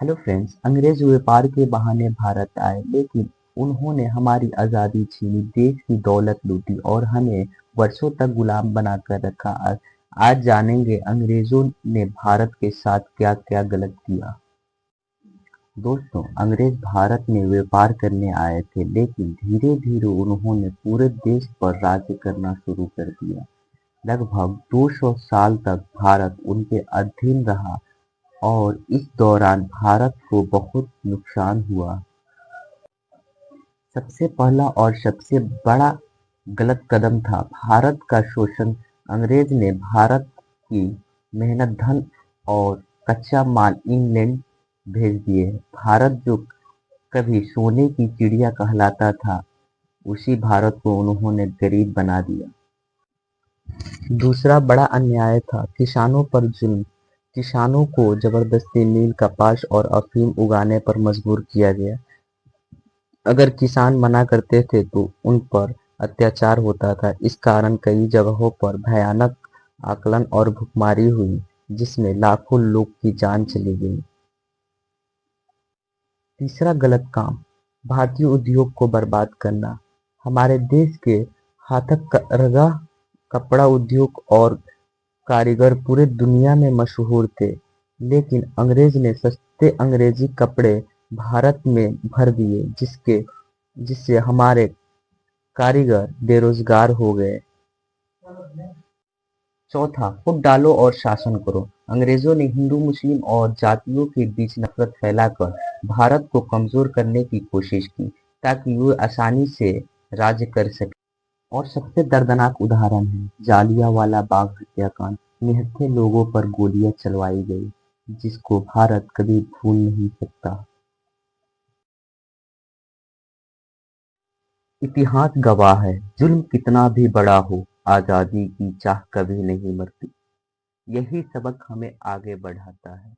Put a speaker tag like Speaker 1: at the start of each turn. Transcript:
Speaker 1: Hello friends, अंग्रेज व्यापार के बहाने भारत आए, लेकिन उन्होंने हमारी आज़ादी छीनी, देश की दौलत लूटी और हमें वर्षों तक गुलाम बनाकर रखा। आज जानेंगे अंग्रेजों ने भारत के साथ क्या-क्या गलत किया। दोस्तों, अंग्रेज भारत में व्यापार करने आए थे, लेकिन धीरे-धीरे उन्होंने पूरे देश पर राज्य करना शुरू कर दिया। लगभग 200 साल तक भारत उनके अधीन रहा और इस दौरान भारत को बहुत नुकसान हुआ। सबसे पहला और सबसे बड़ा गलत कदम था भारत का शोषण। अंग्रेज ने भारत की मेहनत धन और कच्चा माल इंग्लैंड भेज दिए। भारत जो कभी सोने की चिड़िया कहलाता था, उसी भारत को उन्होंने गरीब बना दिया। दूसरा बड़ा अन्याय था किसानों पर जुल्म। किसानों को जबरदस्ती नील, कपास और अफीम उगाने पर मजबूर किया गया। अगर किसान मना करते थे तो उन पर अत्याचार होता था। इस कारण कई जगहों पर भयानक आकलन और भुखमरी हुई, जिसमें लाखों लोग की जान चली गई। तीसरा गलत काम, भारतीय उद्योग को बर्बाद करना। हमारे देश के हाथक करघा, कपड़ा उद्योग और कारीगर पूरे दुनिया में मशहूर थे, लेकिन अंग्रेज ने सस्ते अंग्रेजी कपड़े भारत में भर दिए, जिससे हमारे कारीगर बेरोजगार हो गए। चौथा, फूट डालो और शासन करो। अंग्रेजों ने हिंदू, मुस्लिम और जातियों के बीच नफरत फैलाकर भारत को कमजोर करने की कोशिश की, ताकि वे आसानी से राज्य कर सके। और सबसे दर्दनाक उदाहरण है जालियांवाला बाग हत्याकांड। निहत्थे लोगों पर गोलियां चलवाई गई, जिसको भारत कभी भूल नहीं सकता। इतिहास गवाह है, जुल्म कितना भी बड़ा हो, आजादी की चाह कभी नहीं मरती। यही सबक हमें आगे बढ़ाता है।